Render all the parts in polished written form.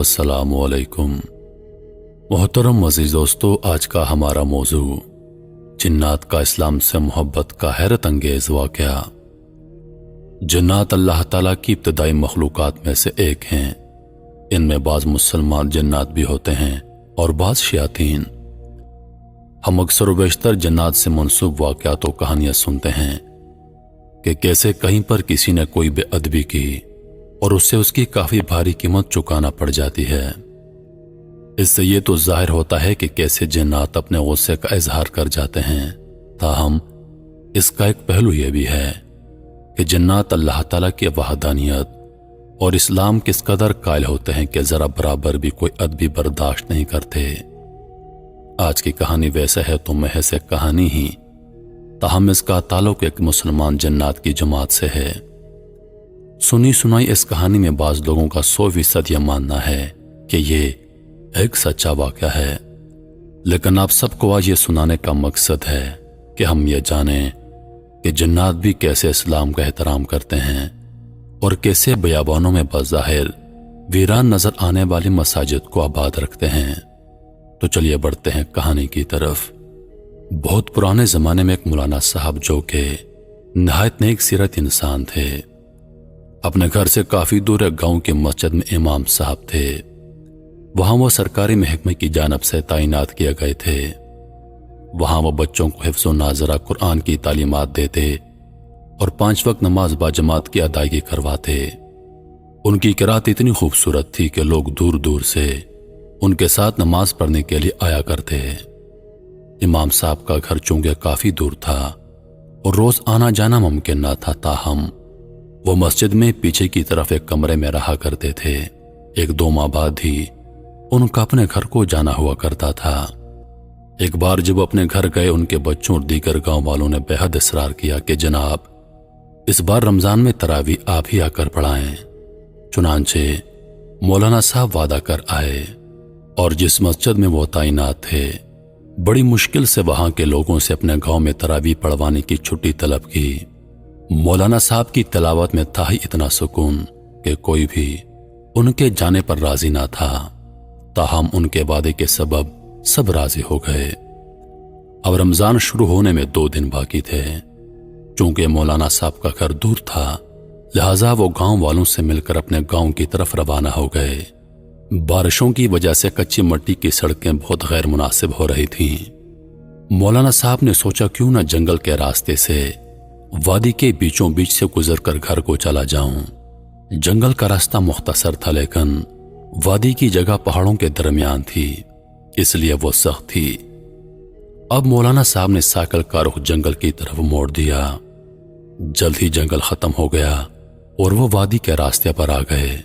अस्सलाम वालेकुम। मोहतरम अज़ीज़ दोस्तों, आज का हमारा मौजू जिन्नात का इस्लाम से मोहब्बत का हैरत अंगेज़ वाक़या। जिन्नात अल्लाह ताला की इब्तिदाई मखलूक़ात में से एक हैं। इनमें बाज़ मुसलमान जिन्नात भी होते हैं और बाज़ शयातीन। हम अक्सर व बेशतर जिन्नात से मनसूब वाक़यात और कहानियाँ सुनते हैं कि कैसे कहीं पर किसी ने कोई बेअदबी की और उससे उसकी काफ़ी भारी कीमत चुकाना पड़ जाती है। इससे ये तो जाहिर होता है कि कैसे जिन्नात अपने गुस्से का इजहार कर जाते हैं। ताहम इसका एक पहलू यह भी है कि जिन्नात अल्लाह ताला की वहदानियत और इस्लाम किस कदर कायल होते हैं कि ज़रा बराबर भी कोई अदबी बर्दाश्त नहीं करते। आज की कहानी वैसे है तो महज एक कहानी ही, ताहम इसका ताल्लुक एक मुसलमान जिन्नात की जमात से है। सुनी सुनाई इस कहानी में बाज़ लोगों का 100% यह मानना है कि ये एक सच्चा वाक़या है, लेकिन आप सबको आज ये सुनाने का मकसद है कि हम ये जानें कि जिन्नात भी कैसे इस्लाम का एहतराम करते हैं और कैसे बियाबानों में बज़ाहिर वीरान नजर आने वाली मसाजिद को आबाद रखते हैं। तो चलिए बढ़ते हैं कहानी की तरफ। बहुत पुराने ज़माने में एक मौलाना साहब जो कि नहायत नेक सीरत इंसान थे, अपने घर से काफ़ी दूर एक गांव की मस्जिद में इमाम साहब थे। वहां वो सरकारी महकमे की जानब से तैनात किए गए थे। वहां वो बच्चों को हिफ्ज़ व नाज़रा कुरान की तालीमात देते और 5 वक्त नमाज बाजमात की अदायगी करवाते। उनकी किरात इतनी खूबसूरत थी कि लोग दूर दूर से उनके साथ नमाज पढ़ने के लिए आया करते। इमाम साहब का घर चूंकि काफ़ी दूर था और रोज़ आना जाना मुमकिन न था, ताहम वो मस्जिद में पीछे की तरफ एक कमरे में रहा करते थे। 1-2 माह बाद ही उनका अपने घर को जाना हुआ करता था। एक बार जब अपने घर गए, उनके बच्चों और दीगर गांव वालों ने बेहद इसरार किया कि जनाब इस बार रमजान में तरावी आप ही आकर पढ़ाएं। चुनांचे मौलाना साहब वादा कर आए और जिस मस्जिद में वो तैनात थे, बड़ी मुश्किल से वहां के लोगों से अपने गांव में तरावी पढ़वाने की छुट्टी तलब की। मौलाना साहब की तिलावत में था ही इतना सुकून कि कोई भी उनके जाने पर राजी ना था। ताहम उनके वादे के सबब सब राजी हो गए। अब रमजान शुरू होने में 2 दिन बाकी थे। चूंकि मौलाना साहब का घर दूर था, लिहाजा वो गांव वालों से मिलकर अपने गांव की तरफ रवाना हो गए। बारिशों की वजह से कच्ची मिट्टी की सड़कें बहुत गैर मुनासिब हो रही थीं। मौलाना साहब ने सोचा क्यों न जंगल के रास्ते से वादी के बीचों बीच से गुजरकर घर को चला जाऊं। जंगल का रास्ता मुख्तसर था, लेकिन वादी की जगह पहाड़ों के दरमियान थी, इसलिए वो सख्त थी। अब मौलाना साहब ने साइकिल का रुख जंगल की तरफ मोड़ दिया। जल्द ही जंगल खत्म हो गया और वो वादी के रास्ते पर आ गए।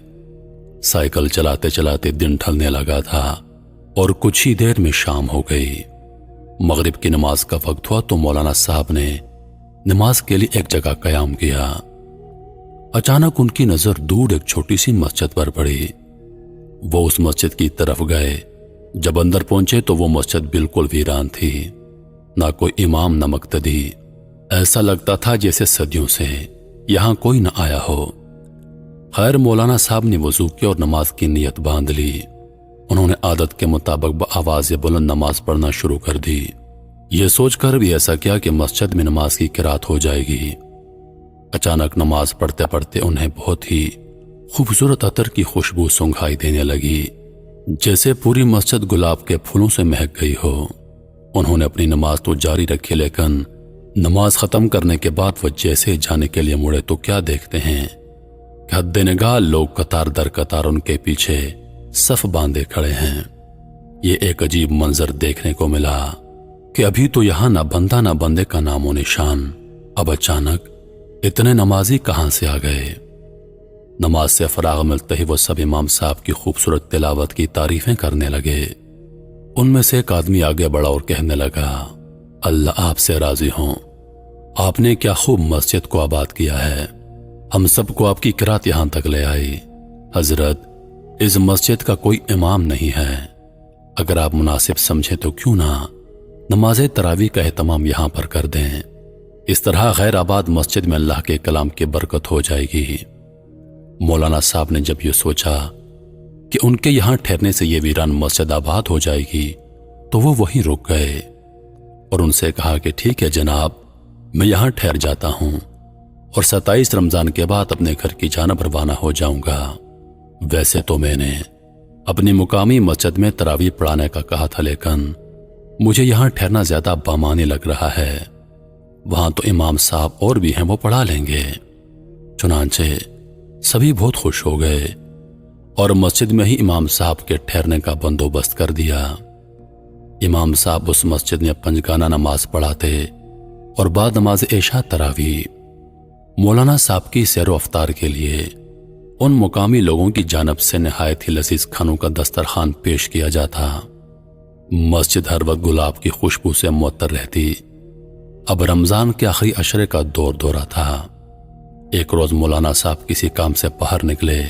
साइकिल चलाते चलाते दिन ढलने लगा था और कुछ ही देर में शाम हो गई। मगरिब की नमाज का वक्त हुआ तो मौलाना साहब ने नमाज के लिए एक जगह कयाम किया। अचानक उनकी नजर दूर एक छोटी सी मस्जिद पर पड़ी। वो उस मस्जिद की तरफ गए। जब अंदर पहुंचे तो वो मस्जिद बिल्कुल वीरान थी, ना कोई इमाम न मक्तदी। ऐसा लगता था जैसे सदियों से यहां कोई न आया हो। खैर, मौलाना साहब ने वजू किया और नमाज की नियत बांध ली। उन्होंने आदत के मुताबिक आवाज बुलंद नमाज पढ़ना शुरू कर दी। यह सोचकर भी ऐसा किया कि मस्जिद में नमाज की किरात हो जाएगी। अचानक नमाज पढ़ते पढ़ते उन्हें बहुत ही खूबसूरत अतर की खुशबू सुंघाई देने लगी, जैसे पूरी मस्जिद गुलाब के फूलों से महक गई हो। उन्होंने अपनी नमाज तो जारी रखी, लेकिन नमाज खत्म करने के बाद वह जैसे जाने के लिए मुड़े तो क्या देखते हैं कि हद निगाह लोग कतार दर कतार उनके पीछे सफ बांधे खड़े हैं। ये एक अजीब मंजर देखने को मिला कि अभी तो यहां ना बंदा ना बंदे का नामो निशान। अब अचानक इतने नमाजी कहां से आ गए। नमाज से फराग मिलते ही वो सब इमाम साहब की खूबसूरत तिलावत की तारीफें करने लगे। उनमें से एक आदमी आगे बढ़ा और कहने लगा, अल्लाह आपसे राजी हों, आपने क्या खूब मस्जिद को आबाद किया है। हम सबको आपकी किरात यहां तक ले आई। हजरत, इस मस्जिद का कोई इमाम नहीं है। अगर आप मुनासिब समझे तो क्यों ना नमाज तरावी का एहतमाम यहां पर कर दें। इस तरह गैर आबाद मस्जिद में अल्लाह के कलाम की बरकत हो जाएगी। मौलाना साहब ने जब ये सोचा کہ ان کے یہاں ٹھہرنے سے یہ ویران مسجد آباد ہو جائے گی، تو وہ وہیں رک گئے اور ان سے کہا کہ ٹھیک ہے جناب، میں یہاں ٹھہر جاتا ہوں اور 27 رمضان کے بعد اپنے گھر کی جانب روانہ ہو جاؤں گا۔ ویسے تو میں نے اپنی مقامی مسجد میں تراویح پڑھانے کا کہا تھا، لیکن مجھے یہاں ٹھہرنا زیادہ بامانی لگ رہا ہے، وہاں تو امام صاحب اور بھی ہیں، وہ پڑھا لیں گے۔ چنانچہ سبھی بہت خوش ہو گئے اور مسجد میں ہی امام صاحب کے ٹھہرنے کا بندوبست کر دیا۔ امام صاحب اس مسجد میں پنجگانہ نماز پڑھاتے اور بعد نماز عشاء تراویح مولانا صاحب کی سیر و افطار کے لیے ان مقامی لوگوں کی جانب سے نہایت ہی لذیذ کھانوں کا دسترخوان پیش کیا جاتا۔ مسجد ہر وقت گلاب کی خوشبو سے معطر رہتی۔ اب رمضان کے آخری عشرے کا دور دورہ تھا۔ ایک روز مولانا صاحب کسی کام سے باہر نکلے،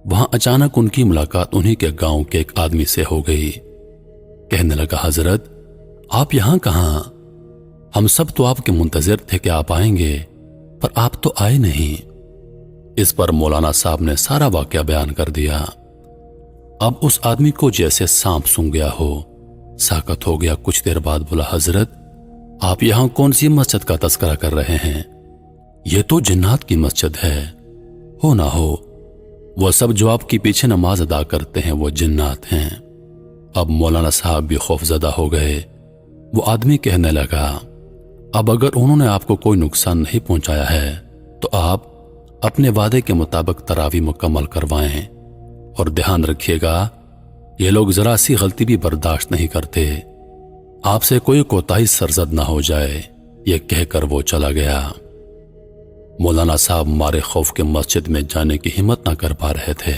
وہاں اچانک ان کی ملاقات انہی کے گاؤں کے ایک آدمی سے ہو گئی۔ کہنے لگا، حضرت آپ یہاں کہاں؟ ہم سب تو آپ کے منتظر تھے کہ آپ آئیں گے، پر آپ تو آئے نہیں۔ اس پر مولانا صاحب نے سارا واقعہ بیان کر دیا۔ اب اس آدمی کو جیسے سانپ سونگھ گیا ہو، ساکت ہو گیا۔ کچھ دیر بعد بولا، حضرت آپ یہاں کون سی مسجد کا تذکرہ کر رہے ہیں؟ یہ تو جنات کی مسجد ہے، ہو نہ ہو وہ سب جو آپ کے پیچھے نماز ادا کرتے ہیں وہ جنات ہیں۔ اب مولانا صاحب بھی خوف زدہ ہو گئے۔ وہ آدمی کہنے لگا، اب اگر انہوں نے آپ کو کوئی نقصان نہیں پہنچایا ہے تو آپ اپنے وعدے کے مطابق تراویح مکمل کروائیں، اور دھیان رکھیے گا یہ لوگ ذرا سی غلطی بھی برداشت نہیں کرتے، آپ سے کوئی کوتاہی سرزد نہ ہو جائے۔ یہ کہہ کر وہ چلا گیا۔ مولانا صاحب مارے خوف کے مسجد میں جانے کی ہمت نہ کر پا رہے تھے۔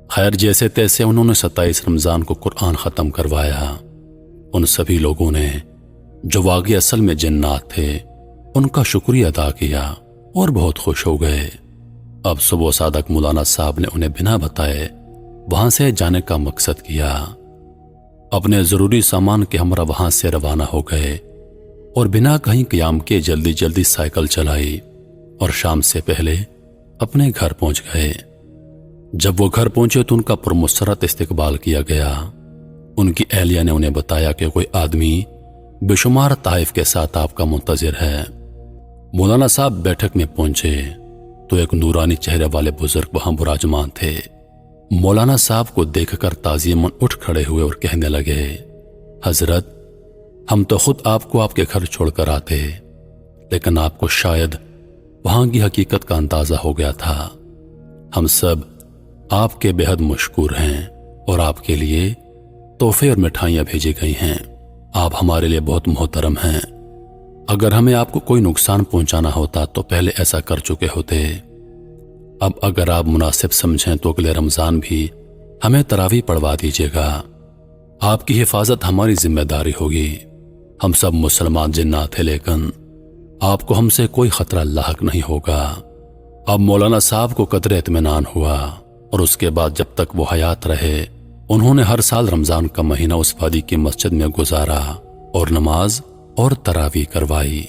خیر جیسے تیسے انہوں نے 27 رمضان کو قرآن ختم کروایا۔ ان سبھی لوگوں نے جو واقعی اصل میں جنات تھے ان کا شکریہ ادا کیا اور بہت خوش ہو گئے۔ اب صبح صادق مولانا صاحب نے انہیں بنا بتائے وہاں سے جانے کا مقصد کیا۔ اپنے ضروری سامان کے ہمراہ وہاں سے روانہ ہو گئے اور بنا کہیں قیام کے جلدی جلدی سائیکل چلائی اور شام سے پہلے اپنے گھر پہنچ گئے۔ جب وہ گھر پہنچے تو ان کا پرمسرت استقبال کیا گیا۔ ان کی اہلیہ نے انہیں بتایا کہ کوئی آدمی بے شمار تحائف کے ساتھ آپ کا منتظر ہے۔ مولانا صاحب بیٹھک میں پہنچے تو ایک نورانی چہرے والے بزرگ وہاں براجمان تھے۔ مولانا صاحب کو دیکھ کر تعظیماً اٹھ کھڑے ہوئے اور کہنے لگے، حضرت ہم تو خود آپ کو آپ کے گھر چھوڑ کر آتے، لیکن آپ کو شاید وہاں کی حقیقت کا اندازہ ہو گیا تھا۔ ہم سب آپ کے بے حد مشکور ہیں اور آپ کے لیے تحفے اور مٹھائیاں بھیجی گئی ہیں۔ آپ ہمارے لیے بہت محترم ہیں۔ اگر ہمیں آپ کو کوئی نقصان پہنچانا ہوتا تو پہلے ایسا کر چکے ہوتے۔ اب اگر آپ مناسب سمجھیں تو اگلے رمضان بھی ہمیں تراویح پڑھوا دیجیے گا۔ آپ کی حفاظت ہماری ذمہ داری ہوگی۔ ہم سب مسلمان جنات ہیں، لیکن آپ کو ہم سے کوئی خطرہ لاحق نہیں ہوگا۔ اب مولانا صاحب کو قدر اطمینان ہوا، اور اس کے بعد جب تک وہ حیات رہے انہوں نے ہر سال رمضان کا مہینہ اس وادی کی مسجد میں گزارا اور نماز اور تراویح کروائی۔